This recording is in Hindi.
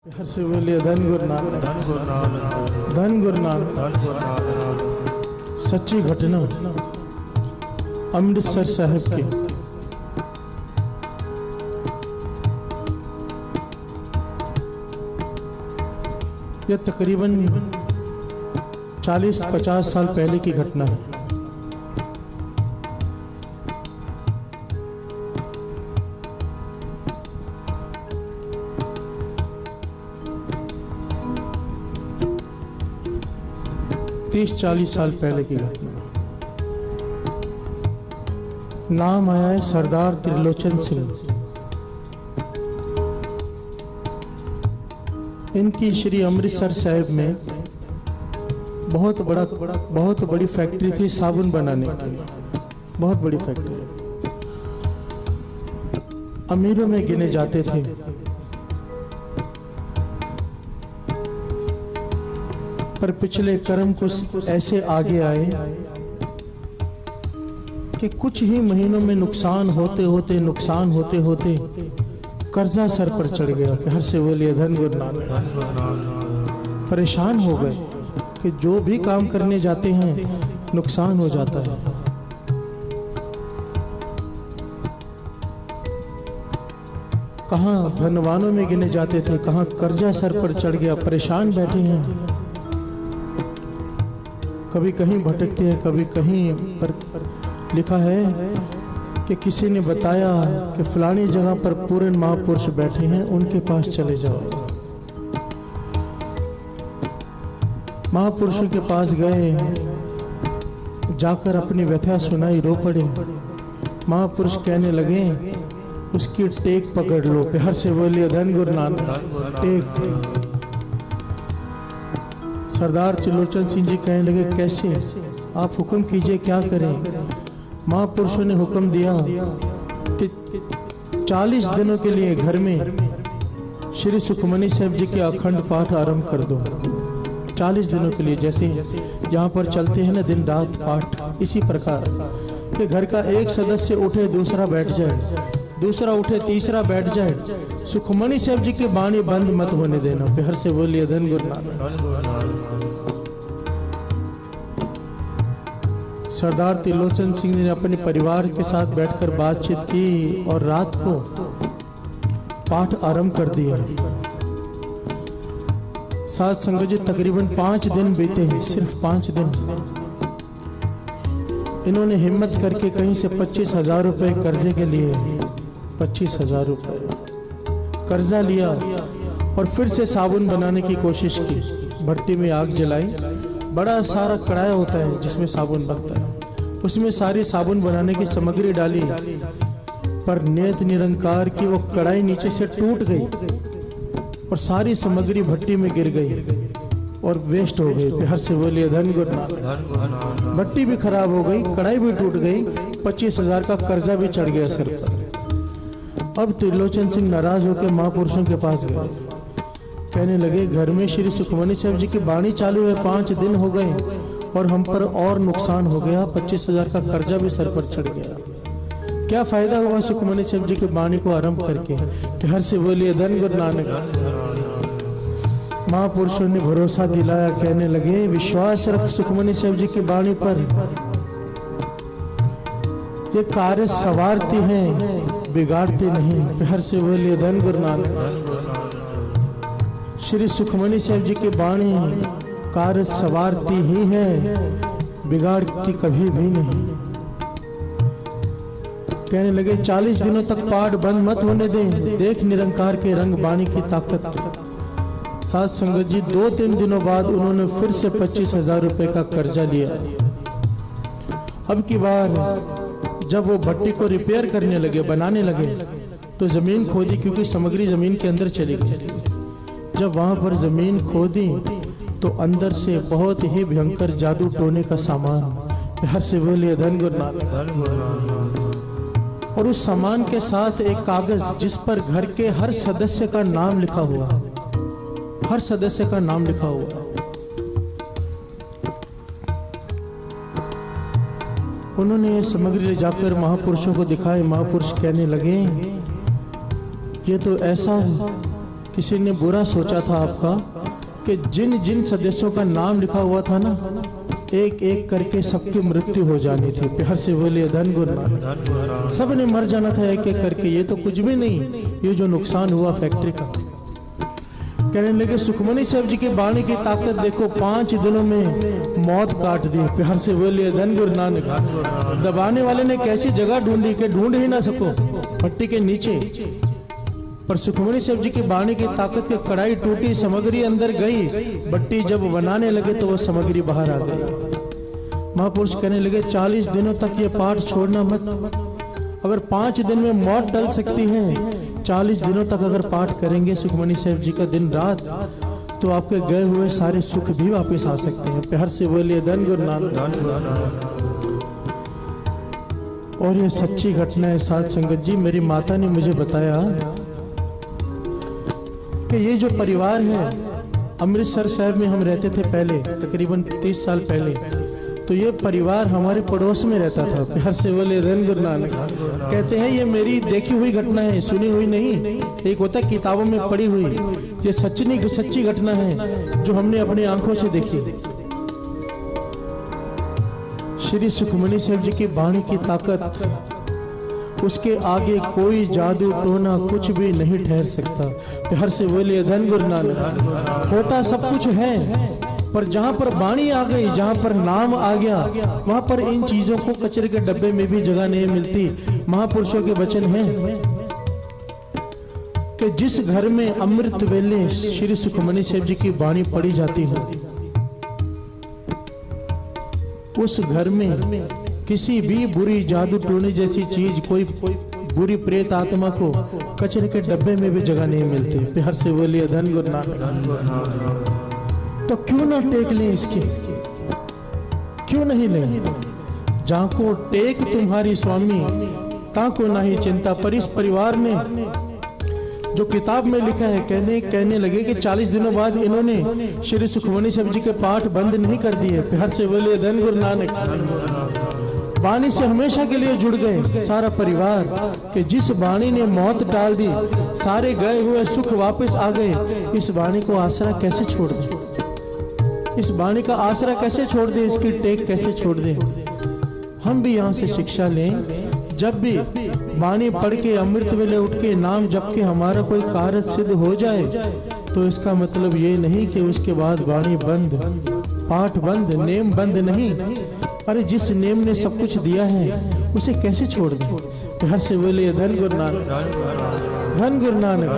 हर से बोलिए धन गुरु नानक, धन गुरु नानक। सच्ची घटना अमृतसर साहिब की। यह तकरीबन 40-50 साल पहले की घटना है। तीस 40 साल पहले की घटना। नाम आया है सरदार त्रिलोचन सिंह। इनकी श्री अमृतसर साहिब में बहुत बड़ी फैक्ट्री थी साबुन बनाने की, बहुत बड़ी फैक्ट्री। अमीरों में गिने जाते थे। पर पिछले कर्म कुछ ऐसे आगे आए कि कुछ ही महीनों में नुकसान होते होते कर्जा सर पर चढ़ गया। हर से बोलिए धन गुरु नानक। परेशान हो गए कि जो भी काम करने जाते हैं नुकसान हो जाता है। कहाँ धनवानों में गिने जाते थे, कहाँ कर्जा सर पर चढ़ गया। परेशान बैठे हैं, कभी कहीं भटकते हैं, कभी कहीं। पर लिखा है कि किसी ने बताया कि फलानी जगह पर पूर्ण महापुरुष बैठे हैं, उनके पास चले जाओ। महापुरुषों के पास गए, जाकर अपनी व्यथा सुनाई, रो पड़े। महापुरुष कहने लगे उसकी टेक पकड़ लो। हर से बोलिए धन गुरु नानक। टेक। सरदार त्रिलोचन सिंह जी कहने लगे कैसे? आप हुक्म कीजिए, क्या करें? महापुरुषों ने हुक्म दिया कि 40 दिनों के लिए घर में श्री सुखमनी साहिब जी के अखंड पाठ आरंभ कर दो। 40 दिनों के लिए, जैसे यहाँ पर चलते हैं ना दिन रात पाठ, इसी प्रकार कि घर का एक सदस्य उठे दूसरा बैठ जाए, दूसरा उठे तीसरा बैठ जाए। सुखमनी साहिब जी की बाणी बंद मत होने देना। हर से बोलिए धन गुरु नानक। सरदार त्रिलोचन सिंह ने अपने परिवार के साथ बैठकर बातचीत की और रात को पाठ आरंभ कर दिया। साथ संगत जी तकरीबन 5 दिन बीते हैं, सिर्फ 5 दिन। इन्होंने हिम्मत करके कहीं से 25,000 रुपए कर्जे के लिए, 25,000 रुपए कर्जा लिया और फिर से साबुन बनाने की कोशिश की। भट्टी में आग जलाई, बड़ा सारा कढ़ाई होता है जिसमें साबुन बनता है, उसमें सारी साबुन बनाने की सामग्री डाली। पर नेत निरंकार की वो कढ़ाई नीचे से टूट गई और सारी सामग्री भट्टी में गिर गई और वेस्ट हो गई। हर से बोलिए धन गुरु नानक। भट्टी भी खराब हो गई, कढ़ाई भी टूट गई, 25,000 का कर्जा भी चढ़ गया सर पर। अब त्रिलोचन सिंह नाराज होकर महापुरुषों के पास गए। कहने लगे घर में श्री सुखमनी साहिब जी की बाणी चालू है, 5 दिन हो गए और हम पर और नुकसान हो गया। 25,000 का कर्जा भी सर पर चढ़ गया। क्या फायदा हुआ सुखमनी साहिब जी की बाणी को आरंभ करके? हर से बोलिए धन गुरु नानक। महापुरुषों ने भरोसा दिलाया, कहने लगे विश्वास रख सुखमनी साहिब जी की बाणी पर। ये कार्य सवारती हैं, बिगाड़ती नहीं। हर से बोलिए धन गुरु नानक। श्री सुखमनी साहिब जी की बाणी कार्य सवारती ही है, बिगाड़ती कभी भी नहीं। कहने लगे 40 दिनों तक पाठ बंद मत होने दें, देख निरंकार के रंग बाणी की ताकत। साथ संगत जी 2-3 दिनों बाद उन्होंने फिर से 25,000 रुपए का कर्जा लिया। अब की बार जब वो भट्टी को रिपेयर करने लगे, बनाने लगे, तो जमीन खोदी, क्योंकि सामग्री जमीन के अंदर चली गई। जब वहां पर जमीन खोदी तो अंदर से बहुत ही भयंकर जादू टोने का सामान। हर से बोलिए धन गुरु नानक। और उस सामान के साथ एक कागज जिस पर घर के हर सदस्य का नाम लिखा हुआ, हर सदस्य का नाम लिखा हुआ। उन्होंने ये सामग्री ले जाकर महापुरुषों को दिखाए। महापुरुष कहने लगे ये तो ऐसा किसी ने बुरा सोचा था आपका कि जिन जिन सदस्यों का नाम लिखा हुआ था ना, एक एक करके सबकी मृत्यु हो जानी थी। प्यार से बोलिए धन गुरु नानक। सब ने मर जाना था एक एक करके। ये तो कुछ भी नहीं, ये जो नुकसान हुआ फैक्ट्री का। कहने लगे सुखमनी साहब जी की वाणी की ताकत देखो, 5 दिनों में मौत काट दी। प्यार से बोलिए धन गुरु नानक। दबाने वाले ने कैसी जगह ढूंढी कि ढूंढ ही ना सको, भट्टी के नीचे। पर सुखमनी साहब जी की वाणी की ताकत के कढ़ाई टूटी, सामग्री अंदर गई, भट्टी जब बनाने लगे तो वो सामग्री बाहर आ गई। महापुरुष कहने लगे 40 दिनों तक ये पाठ छोड़ना मत। अगर 5 दिन में मौत टल सकती है, 40 दिनों तक अगर पाठ करेंगे सुखमनी साहब जी का दिन रात, तो आपके गए हुए सारे सुख भी वापस आ सकते हैं। प्यार से बोलिए धन गुरु नानक। और ये सच्ची घटना है साथ संगत जी। मेरी माता ने मुझे बताया कि ये जो परिवार है, अमृतसर शहर में हम रहते थे पहले, तकरीबन 30 साल पहले। तो ये परिवार हमारे पड़ोस में रहता था। प्यार से बोले धन गुरु नानक। कहते हैं ये मेरी देखी हुई घटना है, सुनी हुई नहीं। एक होता है किताबों में पढ़ी हुई, ये सच्ची घटना है जो हमने अपनी आंखों से देखी। श्री सुखमनी साहब जी की वाणी की ताकत, उसके आगे कोई जादू टोना कुछ भी नहीं ठहर सकता। प्यार से बोलिए धन गुरु नानक। होता सब कुछ है, पर जहां पर वाणी आ गई, जहां पर नाम आ गया, वहां पर इन चीजों को कचरे के डब्बे में भी जगह नहीं मिलती। महापुरुषों के वचन हैं कि जिस घर में अमृत वेले श्री सुखमनी साहब जी की वाणी पढ़ी जाती हो, उस घर में किसी भी बुरी जादू टोने जैसी चीज, कोई बुरी प्रेत आत्मा को कचरे के डब्बे में भी जगह नहीं मिलती। प्यार से बोलिए धन गुरु नानक। तो क्यों ना टेक लें इसके, क्यों नहीं लें? जाको टेक तुम्हारी स्वामी, ताको नहीं चिंता। पर इस परिवार ने जो किताब में लिखा है, कहने लगे कि 40 दिनों बाद इन्होंने श्री सुखमनी साहब जी के पाठ बंद नहीं कर दिए। प्यार से बोलिए धन गुरु नानक। वाणी से हमेशा के लिए जुड़ गए सारा परिवार, कि जिस वाणी ने मौत टाल दी, सारे गए हुए सुख वापस आ गए। इस वाणी को आसरा कैसे छोड़ दें? इस वाणी का आसरा कैसे छोड़ दें? इसकी टेक कैसे छोड़ दें? हम भी यहाँ से शिक्षा लें। जब भी वाणी पढ़ के अमृत वेले उठ के नाम जप के हमारा कोई कार्य सिद्ध हो जाए, तो इसका मतलब ये नहीं कि उसके बाद वाणी बंद, पाठ बंद, नेम बंद नहीं। अरे जिस नेम ने सब कुछ दिया है उसे कैसे छोड़ दें? प्यार से बोलिए धन गुरु नानक। धन गुरु नानक।